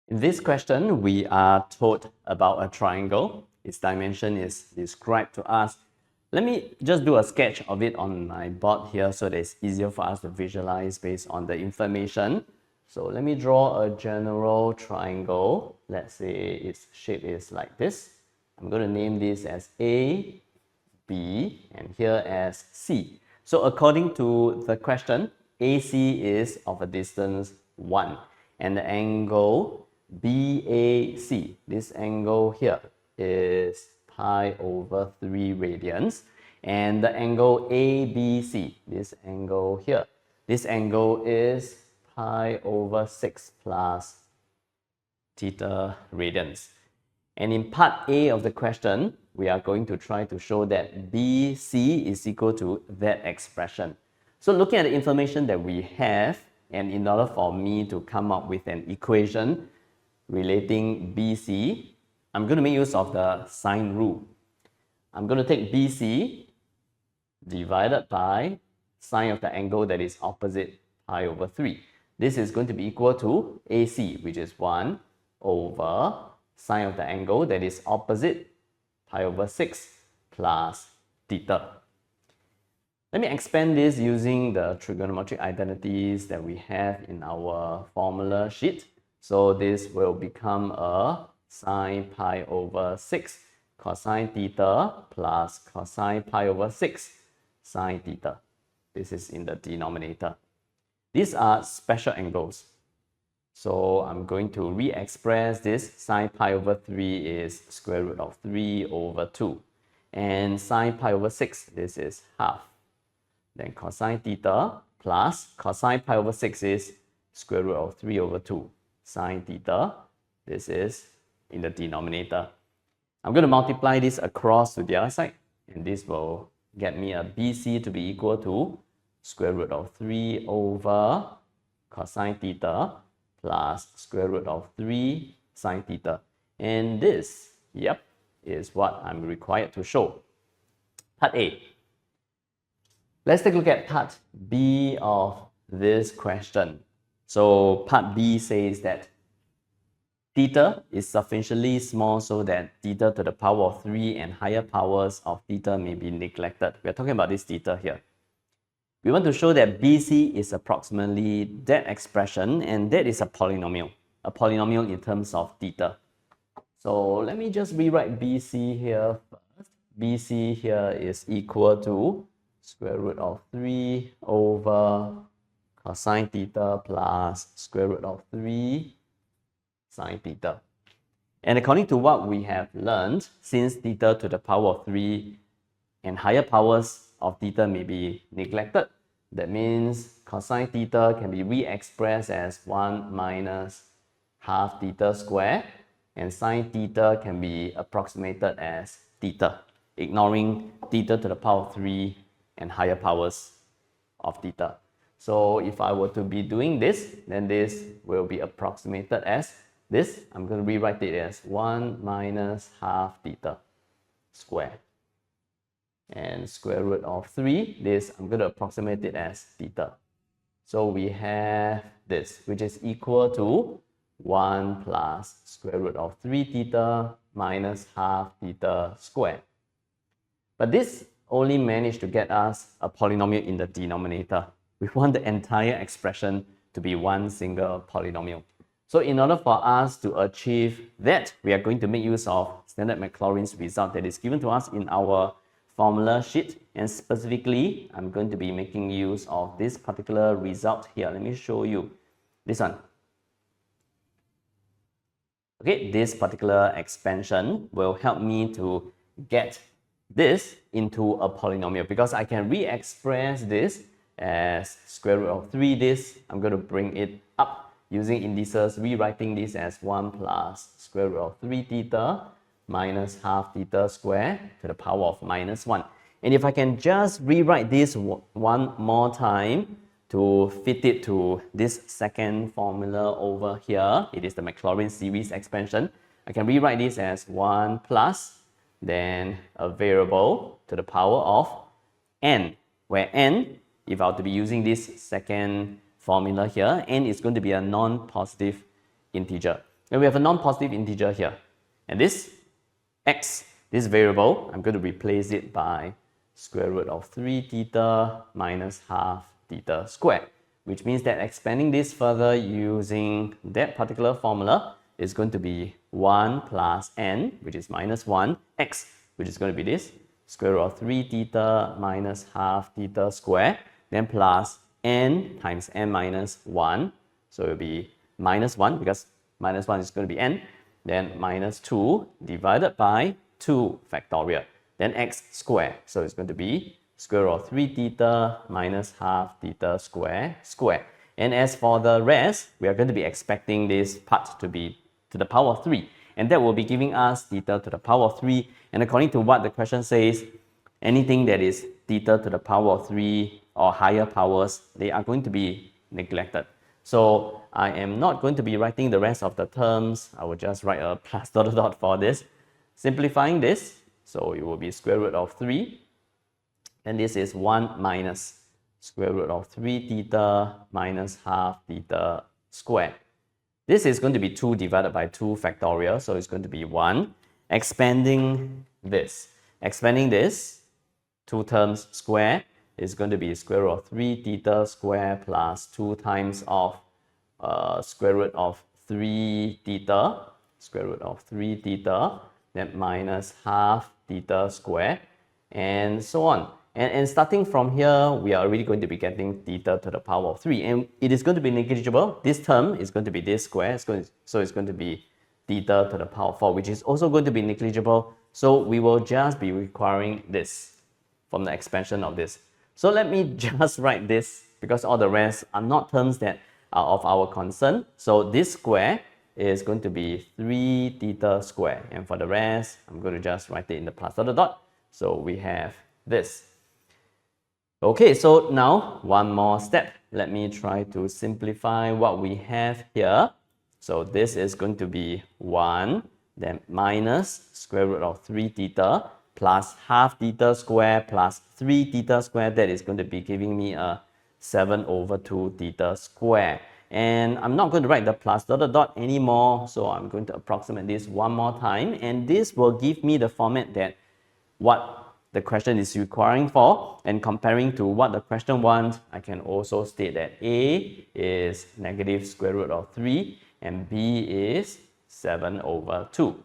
In this question, we are told about a triangle. Its dimension is described to us. Let me just do a sketch of it on my board here so that it's easier for us to visualize based on the information. So let me draw a general triangle. Let's say its shape is like this. I'm going to name this as A, B, and here as C. So according to the question, AC is of a distance 1, and the angle BAC, this angle here, is pi over 3 radians, and the angle ABC, this angle here, this angle is pi over 6 plus theta radians. And in part A of the question, we are going to try to show that BC is equal to that expression. So looking at the information that we have, and in order for me to come up with an equation relating BC, I'm going to make use of the sine rule. I'm going to take BC divided by sine of the angle that is opposite pi over 3. This is going to be equal to AC, which is 1 over sine of the angle that is opposite pi over 6 plus theta. Let me expand this using the trigonometric identities that we have in our formula sheet. So this will become a sine pi over 6 cosine theta plus cosine pi over 6 sine theta. This is in the denominator. These are special angles. So I'm going to re-express this. Sine pi over 3 is square root of 3 over 2. And sine pi over 6, this is half. Then cosine theta plus cosine pi over 6 is square root of 3 over 2. Sine theta, this is in the denominator. I'm going to multiply this across to the other side. And this will get me a BC to be equal to square root of 3 over cosine theta plus square root of 3 sine theta. And this, yep, is what I'm required to show. Part A. Let's take a look at part B of this question. So part B says that theta is sufficiently small so that theta to the power of 3 and higher powers of theta may be neglected. We're talking about this theta here. We want to show that BC is approximately that expression, and that is a polynomial in terms of theta. So let me just rewrite BC here first. BC here is equal to square root of 3 over cosine theta plus square root of 3 sine theta. And according to what we have learned, since theta to the power of 3 and higher powers of theta may be neglected, that means cosine theta can be re-expressed as 1 minus half theta square, and sine theta can be approximated as theta, ignoring theta to the power of 3 and higher powers of theta. So if I were to be doing this, then this will be approximated as this. I'm going to rewrite it as 1 minus half theta square. And square root of 3, this I'm going to approximate it as theta. So we have this, which is equal to 1 plus square root of 3 theta minus half theta square. But this only managed to get us a polynomial in the denominator. We want the entire expression to be one single polynomial. So in order for us to achieve that, we are going to make use of standard Maclaurin's result that is given to us in our formula sheet, and specifically I'm going to be making use of this particular result here. Let me show you this one. Okay, this particular expansion will help me to get this into a polynomial, because I can re-express this as square root of 3. This I'm going to bring it up using indices, rewriting this as 1 plus square root of 3 theta minus half theta square to the power of minus 1. And if I can just rewrite this one more time to fit it to this second formula over here, it is the Maclaurin series expansion. I can rewrite this as 1 plus, then a variable to the power of n, where n, if I were to be using this second formula here, n is going to be a non-positive integer. And we have a non-positive integer here. And this x, this variable, I'm going to replace it by square root of 3 theta minus half theta squared, which means that expanding this further using that particular formula is going to be 1 plus n, which is minus 1, x, which is going to be this, square root of 3 theta minus half theta squared, then plus n times n minus 1, so it will be minus 1, because minus 1 is going to be n, then minus 2 divided by 2 factorial, then x squared, so it's going to be square root of 3 theta minus half theta squared. And as for the rest, we are going to be expecting this part to be to the power of 3. And that will be giving us theta to the power of 3. And according to what the question says, anything that is theta to the power of 3 or higher powers, they are going to be neglected. So I am not going to be writing the rest of the terms. I will just write a plus dot dot for this. Simplifying this, so it will be square root of 3. And this is 1 minus square root of 3 theta minus half theta squared. This is going to be 2 divided by 2 factorial, so it's going to be 1. Expanding this, 2 terms square is going to be square root of 3 theta squared plus 2 times of square root of 3 theta, then minus half theta squared, and so on. And starting from here, we are already going to be getting theta to the power of 3. And it is going to be negligible. This term is going to be this square. So it's going to be theta to the power of 4, which is also going to be negligible. So we will just be requiring this from the expansion of this. So let me just write this, because all the rest are not terms that are of our concern. So this square is going to be 3 theta squared. And for the rest, I'm going to just write it in the plus dot dot dot. So we have this. Okay, so now one more step. Let me try to simplify what we have here. So this is going to be 1, then minus square root of 3 theta plus half theta squared plus 3 theta squared. That is going to be giving me a 7 over 2 theta squared. And I'm not going to write the plus dot dot dot anymore, so I'm going to approximate this one more time. And this will give me the format that what the question is requiring for, and comparing to what the question wants, I can also state that A is negative square root of 3 and B is 7 over 2.